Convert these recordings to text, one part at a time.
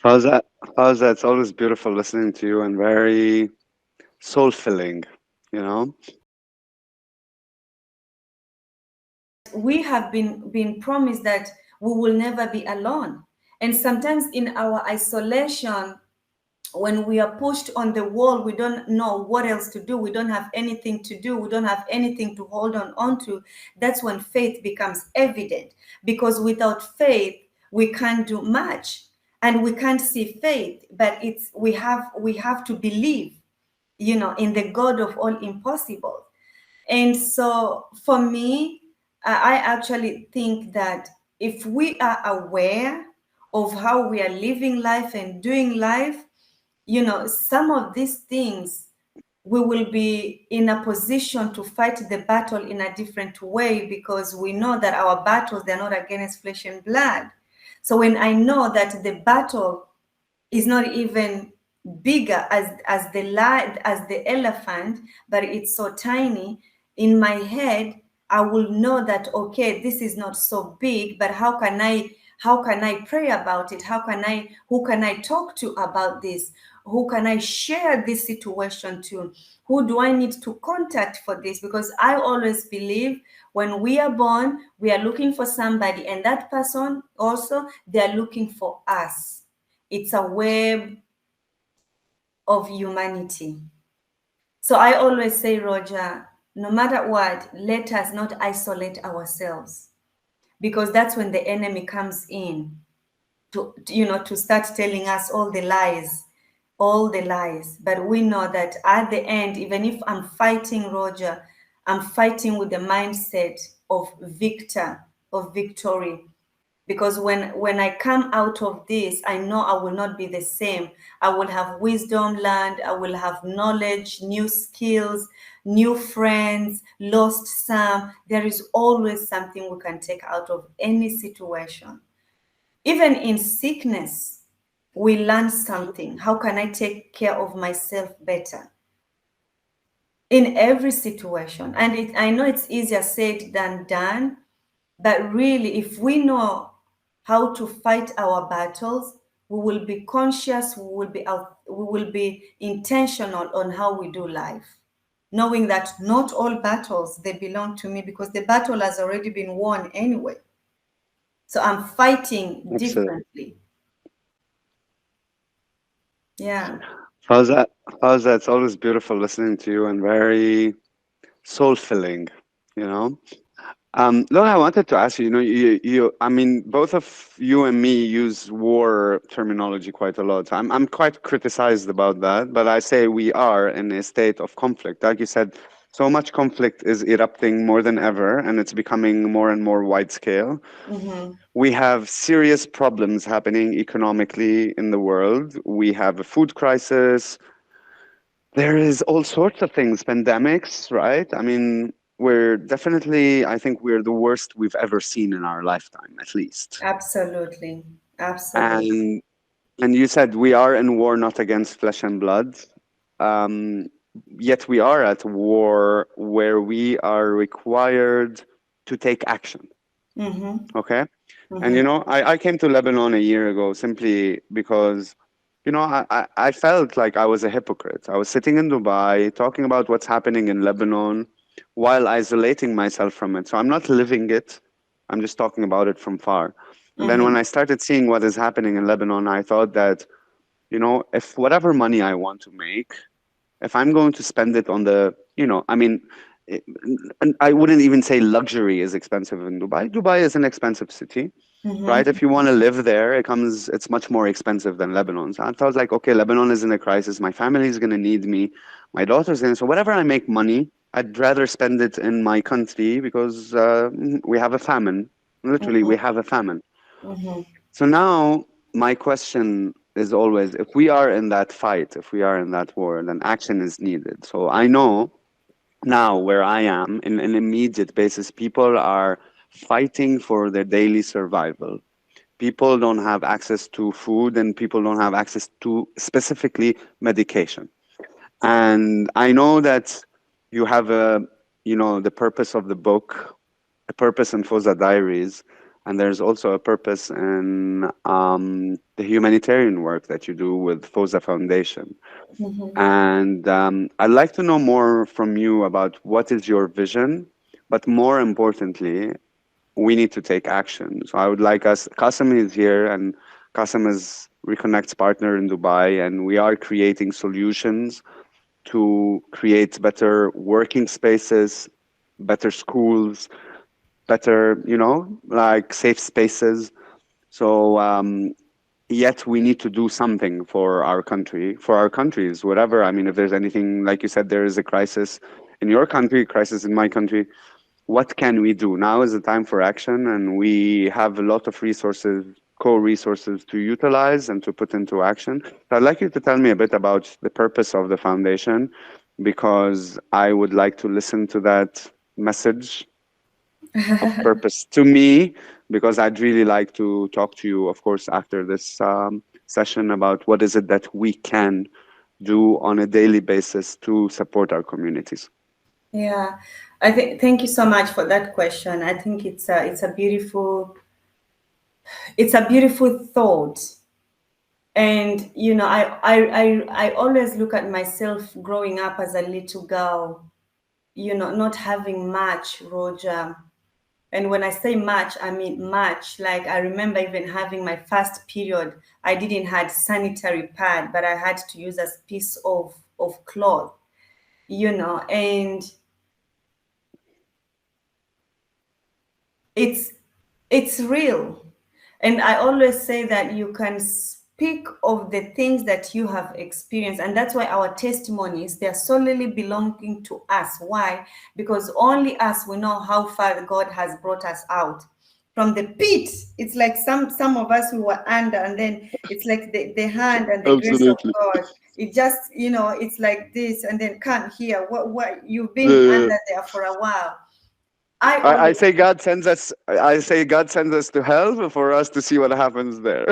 Fauza, Fauza, it's always beautiful listening to you and very soul-filling, you know? We have been promised that we will never be alone. And sometimes in our isolation, when we are pushed on the wall, we don't know what else to do. We don't have anything to do. We don't have anything to hold on to. That's when faith becomes evident. Because without faith, we can't do much. And we can't see faith, but it's we have to believe, in the God of all impossible. And so for me, I actually think that if we are aware of how we are living life and doing life, some of these things, we will be in a position to fight the battle in a different way, because we know that our battles, they're not against flesh and blood. So when I know that the battle is not even bigger as the elephant, but it's so tiny, in my head I will know that, okay, this is not so big, but how can I pray about it? Who can I talk to about this? Who can I share this situation to? Who do I need to contact for this? Because I always believe when we are born, we are looking for somebody, and that person also, they are looking for us. It's a web of humanity. So I always say, Roger, no matter what, let us not isolate ourselves, because that's when the enemy comes in to start telling us all the lies. But we know that at the end, even if I'm fighting, Roger, I'm fighting with the mindset of victory, because when I come out of this, I know I will not be the same. I will have wisdom learned, I will have knowledge, new skills, new friends, lost some. There is always something we can take out of any situation. Even in sickness, we learn something. How can I take care of myself better in every situation? And I know it's easier said than done, but really, if we know how to fight our battles, we will be conscious, we will be intentional on how we do life, knowing that not all battles, they belong to me, because the battle has already been won anyway. So I'm fighting Absolutely. differently. Yeah. Fauza, Fauza, it's always beautiful listening to you and very soul-filling, you know? Look, I wanted to ask you, I mean, both of you and me use war terminology quite a lot. I'm quite criticized about that, but I say we are in a state of conflict. Like you said, so much conflict is erupting more than ever, and it's becoming more and more wide scale. Mm-hmm. We have serious problems happening economically in the world. We have a food crisis. There is all sorts of things, pandemics, right? I mean, I think we're the worst we've ever seen in our lifetime, at least. Absolutely. Absolutely. And and you said we are in war not against flesh and blood. Um, Yet we are at war where we are required to take action. Mm-hmm. Okay? And Mm-hmm. I came to Lebanon a year ago simply because I felt like I was a hypocrite. I was sitting in Dubai talking about what's happening in Lebanon while isolating myself from it. So I'm not living it, I'm just talking about it from far. And then when Mm-hmm. I started seeing what is happening in Lebanon, I thought that, if whatever money I want to make, if I'm going to spend it on I mean, it, and I wouldn't even say luxury is expensive in Dubai. Dubai is an expensive city, right? Mm-hmm. If you want to live there, it's much more expensive than Lebanon. So I thought like, okay, Lebanon is in a crisis. My family is going to need me. My daughter's going to, so whatever I make money, I'd rather spend it in my country because we have a famine. Literally, we Mm-hmm. have a famine. Mm-hmm. So now my question is always, if we are in that fight, if we are in that war, then action is needed. So I know now where I am in an immediate basis, people are fighting for their daily survival. People don't have access to food and people don't have access to specifically medication. And I know that the purpose of the book, A Purpose in Foza Diaries, and there's also a purpose in the humanitarian work that you do with Fauza Foundation. Mhm. And I'd like to know more from you about what is your vision, but more importantly, we need to take action. So I would like us, Qasim is here, and Qasim is Reconnect's partner in Dubai, and we are creating solutions to create better working spaces, better schools, better, like safe spaces. So, yet we need to do something for our country, for our countries, whatever. I mean, if there's anything, like you said, there is a crisis in your country, crisis in my country. What can we do? Now is the time for action, and we have a lot of resources, core resources to utilize and to put into action. So I'd like you to tell me a bit about the purpose of the foundation, because I would like to listen to that message of purpose to me, because I'd really like to talk to you, of course, after this session about what is it that we can do on a daily basis to support our communities. Yeah, I think thank you so much for that question. I think it's a beautiful thought. And I always look at myself growing up as a little girl, not having much, Roger. And when I say much, I mean much. Like I remember even having my first period, I didn't had sanitary pad, but I had to use a piece of cloth, and it's it's real. And I always say that you can speak of the things that you have experienced, and that's why our testimonies, they're solely belonging to us. Why? Because only us, we know how far God has brought us out from the pit. It's like some of us who were under, and then it's like the hand and the grace of Absolutely. God, it just, it's like this, and then can't hear what you've Yeah, been yeah, yeah. under there for a while. I I always say God sends us. I say God sends us to hell for us to see what happens there.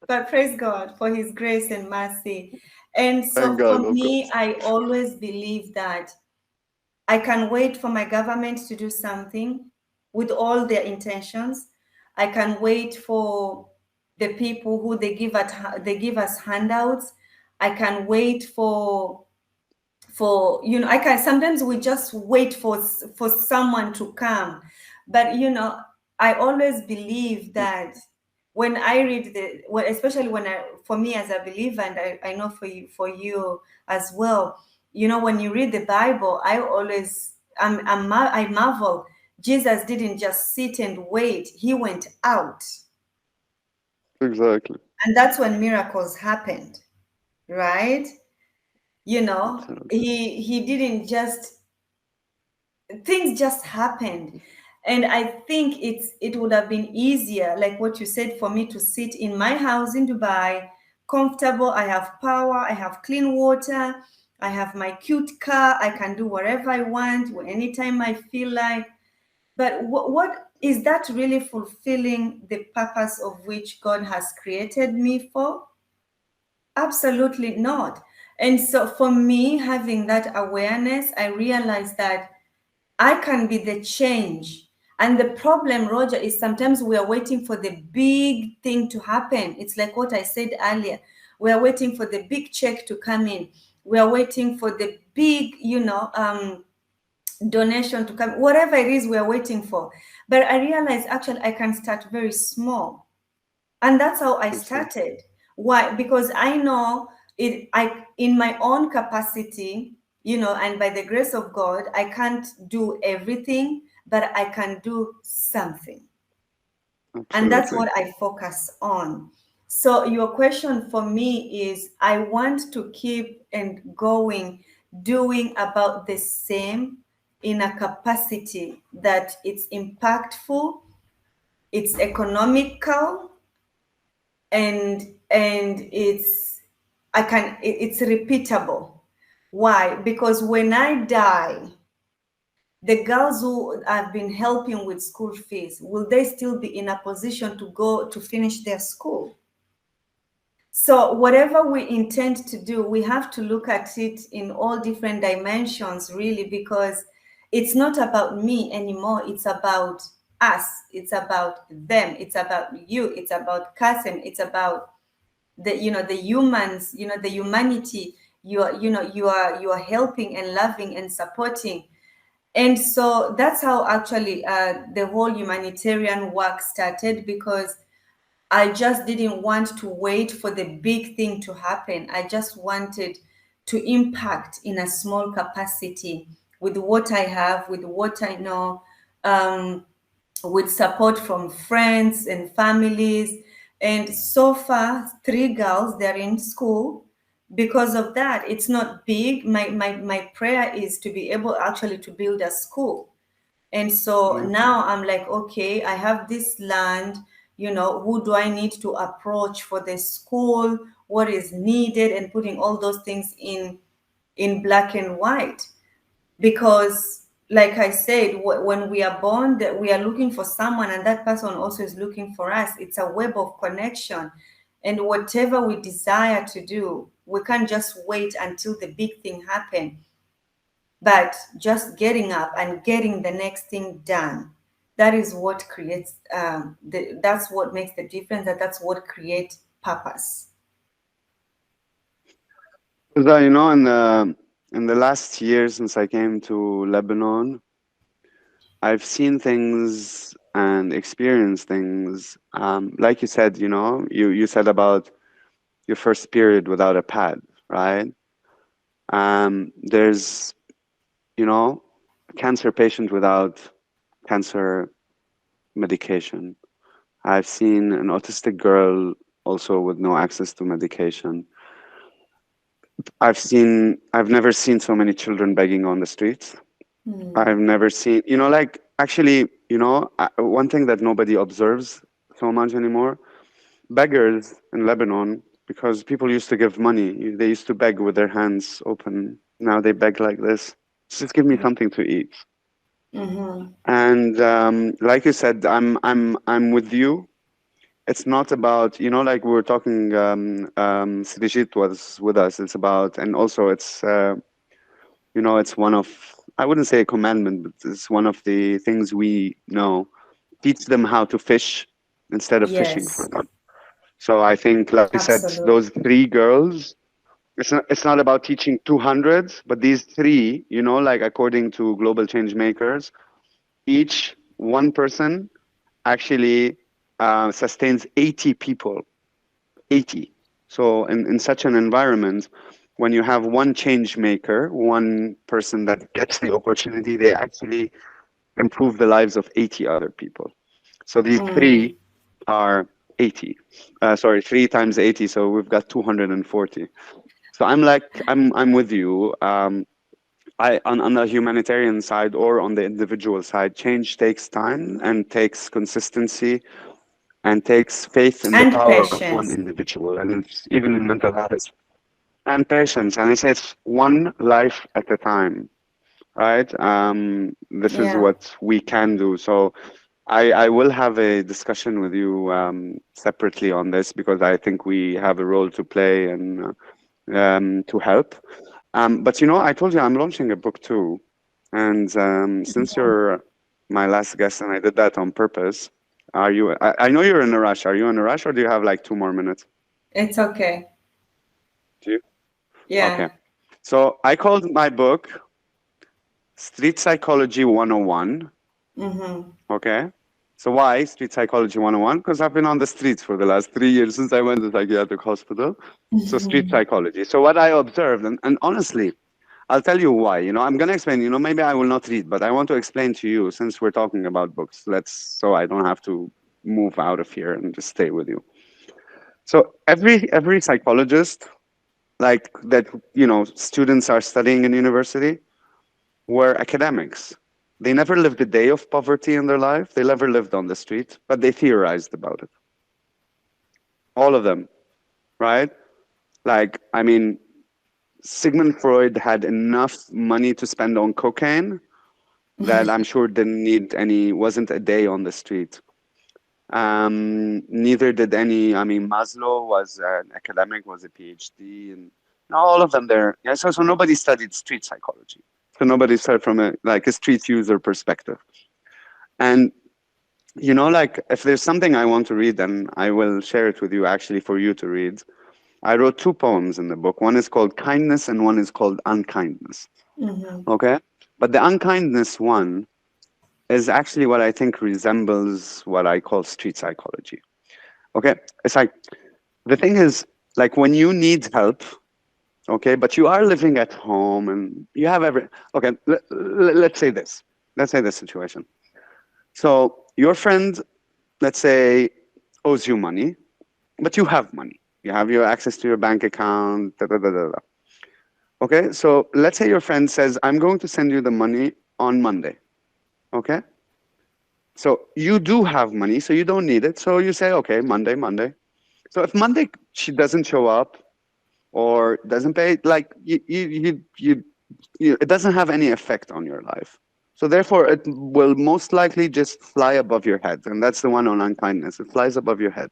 But praise God for his grace and mercy. And Thank so God, for of me, course. I always believe that I can wait for my government to do something with all their intentions. I can wait for the people who they give us handouts. I can wait for I can sometimes we just wait for someone to come, but I always believe that when I read especially when I for me as a believer, and I know for you as well, when you read the Bible, I marvel. Jesus didn't just sit and wait, he went out, Exactly. and that's when miracles happened, right? Absolutely. He didn't just things just happened. And I think it would have been easier, like what you said, for me to sit in my house in Dubai, comfortable. I have power, I have clean water, I have my cute car, I can do whatever I want anytime I feel like. But what is that really fulfilling the purpose of which God has created me for? Absolutely not. And so for me, having that awareness, I realized that I can be the change. And the problem, Roger, is sometimes we are waiting for the big thing to happen. It's like what I said earlier. We are waiting for the big check to come in. We are waiting for the big, donation to come, whatever it is we are waiting for. But I realized actually I can start very small. And that's how I Absolutely. started. Why? Because I know I in my own capacity, and by the grace of God, I can't do everything, but I can do something. And that's Absolutely. what I focus on. So your question for me is, I want to keep and going, doing about the same in a capacity that it's impactful, it's economical, and it's repeatable. Why? Because when I die, the girls who I've been helping with school fees, will they still be in a position to go to finish their school? So whatever we intend to do, we have to look at it in all different dimensions, really, because it's not about me anymore. It's about us, it's about them, it's about you, it's about Kasim, it's about the humans, the humanity you are helping and loving and supporting. And so that's how actually the whole humanitarian work started, because I just didn't want to wait for the big thing to happen. I just wanted to impact in a small capacity with what I have, with what I know, um, with support from friends and families. And so far, three girls, they're in school. Because of that, it's not big. My prayer is to be able actually to build a school. And so Mm. now I'm like, okay, I have this land, who do I need to approach for the school? What is needed? And putting all those things in black and white. Because like I said, when we are born, that we are looking for someone, and that person also is looking for us. It's a web of connection. And whatever we desire to do, we can't just wait until the big thing happen, but just getting up and getting the next thing done. That is what creates that's what makes the difference, that's what creates purpose. So, in the last year since I came to Lebanon, I've seen things and experienced things. Like you said, you said about your first period without a pad, right? There's, you know, a cancer patient without cancer medication. I've seen an autistic girl also with no access to medication. I've never seen so many children begging on the streets. Hmm. I've never seen, like actually, one thing that nobody observes so much anymore, beggars in Lebanon, because people used to give money, they used to beg with their hands open. Now they beg like this. Just give me something to eat. Mm-hmm. And like you said, I'm with you. It's not about, like we were talking, Srijit was with us. It's about, and also it's one of, I wouldn't say a commandment, but it's one of the things we know. Teach them how to fish instead of fishing for Yes, them. So I think, like you said, absolutely. those three girls, it's not about teaching 200, but these three, like according to global change makers, each one person actually sustains 80 people. 80. So in such an environment, when you have one change maker, one person that gets the opportunity, they actually improve the lives of 80 other people. So these Mm. three are 80. Sorry, three times 80. So we've got 240. So I'm with you. On the humanitarian side or on the individual side, change takes time and takes consistency and takes faith in the And power of one patience. individual, and it's even in mental habits and patience. And it's one life at a time, right? This is Yeah. what we can do. So I will have a discussion with you separately on this because I think we have a role to play and to help. But I told you I'm launching a book too, and since you're my last guest, and I did that on purpose. Are you? I know you're in a rush. Are you in a rush, or do you have like 2 more minutes? It's okay. Do you? Okay. Yeah. So I called my book Street Psychology 101. Mm-hmm. Okay. So why Street Psychology 101? Because I've been on the streets for the last 3 years since I went to psychiatric hospital. So street psychology. So what I observed, and honestly, I'll tell you why. I'm gonna explain. Maybe I will not read, but I want to explain to you since we're talking about books. So I don't have to move out of here and just stay with you. So every psychologist like that, students are studying in university were academics. They never lived a day of poverty in their life. They never lived on the street, but they theorized about it. All of them, right? Like, I mean, Sigmund Freud had enough money to spend on cocaine that I'm sure didn't need any, wasn't a day on the street. Neither did any, I mean, Maslow was an academic, was a PhD, and all of them there. Yeah, so nobody studied street psychology. So nobody started from a street user perspective. And You know, like if there's something I want to read, then I will share it with you actually for you to read. I wrote two poems in the book. One is called Kindness and one is called Unkindness. Mm-hmm. Okay? But the unkindness one is actually what I think resembles what I call street psychology. Okay? It's like the thing is, like when you need help, okay, but you are living at home and you have every. Okay, let's say this. Let's say this situation. So your friend, let's say, owes you money, but you have money. You have your access to your bank account. Da, da, da, da, da. Okay, so let's say your friend says, "I'm going to send you the money on Monday." Okay, so you do have money, so you don't need it. So you say, "Okay, Monday, Monday." So if Monday she doesn't show up or doesn't pay, like it doesn't have any effect on your life. So therefore, it will most likely just fly above your head, and that's the one on unkindness. It flies above your head.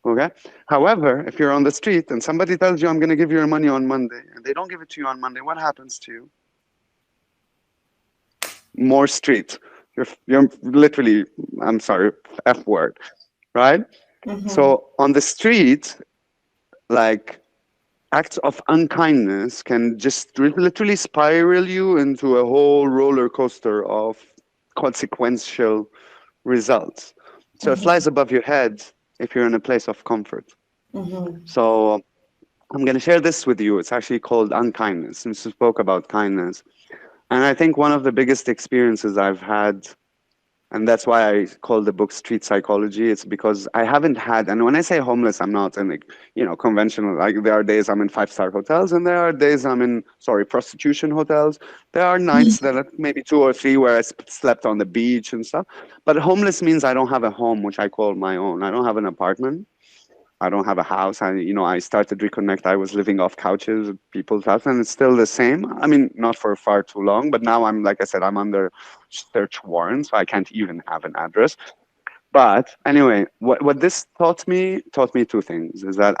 Okay. However, if you're on the street and somebody tells you, "I'm going to give you your money on Monday," and they don't give it to you on Monday, what happens to you? More street. You're literally, I'm sorry, F word, right? Mm-hmm. So on the street, like acts of unkindness can just literally spiral you into a whole roller coaster of consequential results. So it Mm-hmm. flies above your head if you're in a place of comfort. Mm-hmm. So I'm going to share this with you. It's actually called unkindness, since we spoke about kindness. And I think one of the biggest experiences I've had, and that's why I call the book Street Psychology, it's because I haven't had, and when I say homeless, I'm not in like, conventional, like there are days I'm in five-star hotels and there are days I'm in, sorry, prostitution hotels. There are nights that are maybe two or three where I slept on the beach and stuff. But homeless means I don't have a home, which I call my own. I don't have an apartment. I don't have a house. I started Reconnect. I was living off couches at people's house, and it's still the same. I mean, not for far too long, but now I'm, like I said, I'm under search warrant, so I can't even have an address. But anyway, what this taught me two things: is that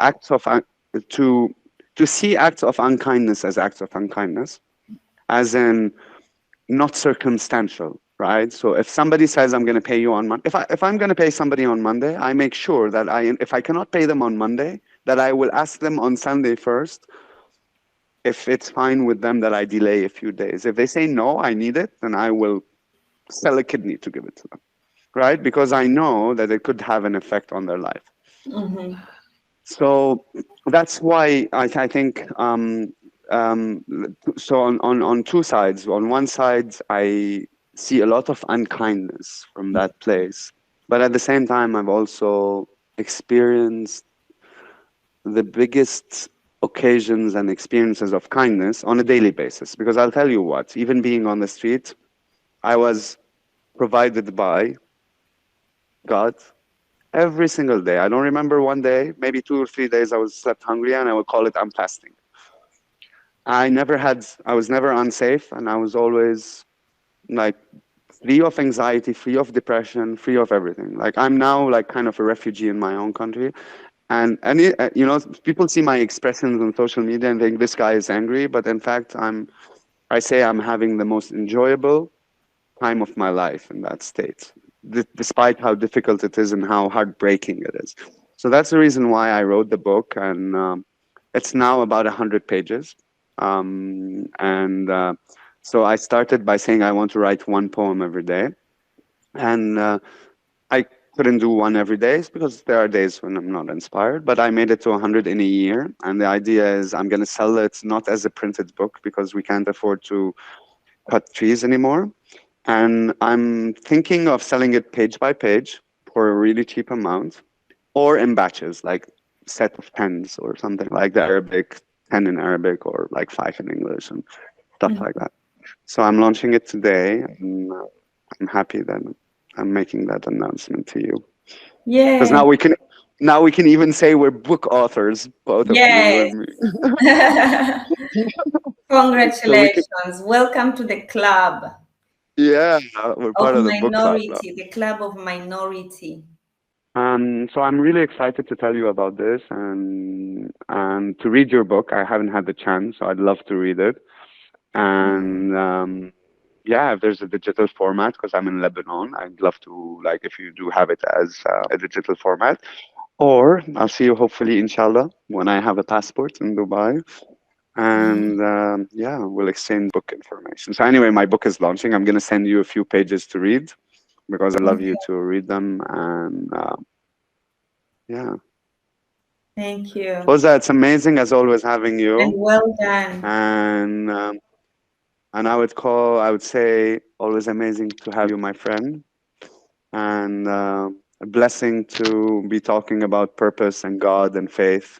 to to see acts of unkindness as acts of unkindness, as in not circumstantial, right? So if somebody says I'm going to pay you on Monday, if I'm going to pay somebody on Monday, I make sure that if I cannot pay them on Monday, that I will ask them on Sunday first if it's fine with them that I delay a few days. If they say no, I need it, then I will sell a kidney to give it to them, right? Because I know that it could have an effect on their life. Mm-hmm. So that's why I think um, so on two sides. On one side, I see a lot of unkindness from that place, but at the same time, I've also experienced the biggest occasions and experiences of kindness on a daily basis. Because I'll tell you what, even being on the street, I was provided by God every single day. I don't remember one day, maybe 2 or 3 days I was slept hungry and I would call it I'm fasting. I was never unsafe and I was always like free of anxiety, free of depression, free of everything. Like I'm now like kind of a refugee in my own country. And people see my expressions on social media and think this guy is angry, but in fact, I say I'm having the most enjoyable time of my life in that state, despite how difficult it is and how heartbreaking it is. So that's the reason why I wrote the book, and it's now about 100 pages. And so I started by saying I want to write one poem every day, and I couldn't do one every day because there are days when I'm not inspired, but I made it to 100 in a year. And the idea is I'm going to sell it not as a printed book because we can't afford to cut trees anymore. And I'm thinking of selling it page by page for a really cheap amount or in batches, like set of tens or something like the Arabic, 10 in Arabic or like five in English and stuff like that. So I'm launching it today, and I'm happy that I'm making that announcement to you. Because Yeah. now we can even say we're book authors, both of you Yes. and me. So we can, Congratulations. Welcome to the club yeah, we're of part of the book club now. minority, the club of minority. So I'm really excited to tell you about this and to read your book. I haven't had the chance, so I'd love to read it. And yeah, if there's a digital format, because I'm in Lebanon, I'd love to, like, if you do have it as a digital format. Or I'll see you hopefully, inshallah, when I have a passport in Dubai. And yeah, we'll exchange book information. So anyway, my book is launching. I'm gonna send you a few pages to read because I love you to read them. And yeah, Thank you. Fauza, it's amazing as always having And you. well done. And I would say, always amazing to have you, my friend. And a blessing to be talking about purpose and God and faith.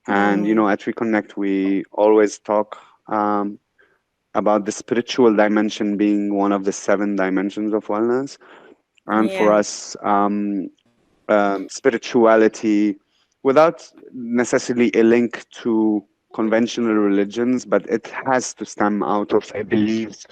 And you Mm, know, at Reconnect, we always talk about the spiritual dimension being one of the seven dimensions of wellness. And for yeah. us, spirituality, without necessarily a link to conventional religions, but it has to stem out of a belief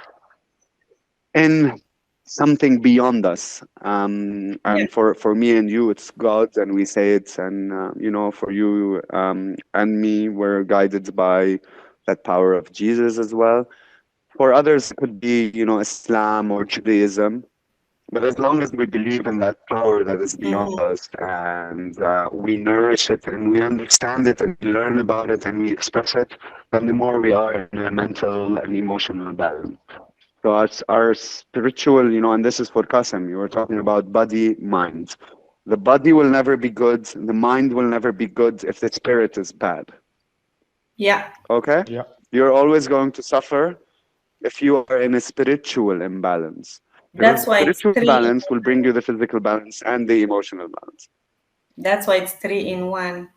in something beyond us. Yeah. And for me and you, it's God, and we say it. And you know, for you and me, we're guided by that power of Jesus as well. For others, it could be, you know, Islam or Judaism. But as long as we believe in that power that is beyond Mhm. us, and we nourish it and we understand it and we learn about it and we express it, then the more we are in a mental and emotional balance. So our spiritual, you know, and this is for Qasim, you were talking about body, mind. The body will never be good, the mind will never be good if the spirit is bad. Yeah. Okay? Yeah. You're always going to suffer if you are in a spiritual imbalance. Because That's the why it's spiritual three. balance will bring you the physical balance and the emotional balance. That's why it's three in one.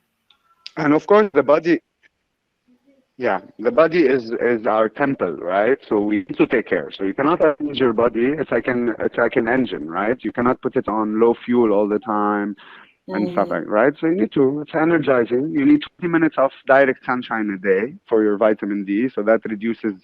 And of course, the body, yeah, the body is our temple, right? So we need to take care. So you cannot arrange your body. It's like an engine, right? You cannot put it on low fuel all the time and stuff Mm, like right. So you need to. It's energizing. You need 20 minutes of direct sunshine a day for your vitamin D, so that reduces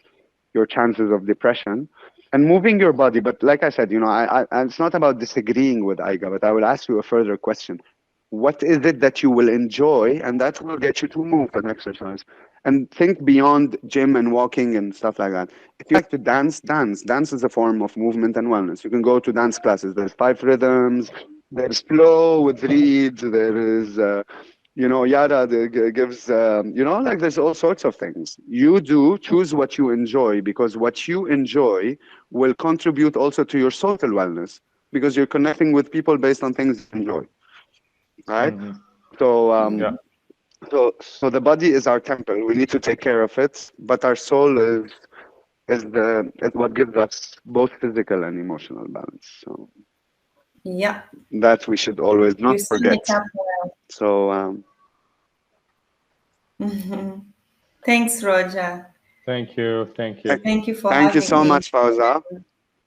your chances of depression. And moving your body, but like I said, you know, it's not about disagreeing with Aiga, but I will ask you a further question. What is it that you will enjoy, and that will get you to move and exercise? And think beyond gym and walking and stuff like that. If you like to dance, dance. Dance is a form of movement and wellness. You can go to dance classes. There's five rhythms. There's flow with reeds. There is, you know, yada that gives, you know, like there's all sorts of things. You do choose what you enjoy because what you enjoy will contribute also to your social wellness because you're connecting with people based on things you enjoy, right? Hmm. So, Yeah. so the body is our temple. We need to take care of it, but our soul is what gives us both physical and emotional balance. So yeah. that we should always You not sum it forget. up well. So Mhm. Thanks, Roger. Thank you. Thank you. Thank you for thank you having so me. much, Fauza.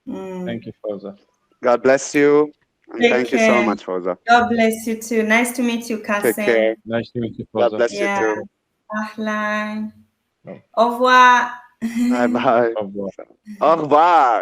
Mm. Thank you, Fauza. God bless you, and Take thank you so care. much, Fauza. God bless you too. Nice to meet you, Take Kasim. care. Nice to meet you, God Fauza. bless you Yeah. too. Ahlan. Oh, Au revoir. Bye bye. au revoir. Au revoir.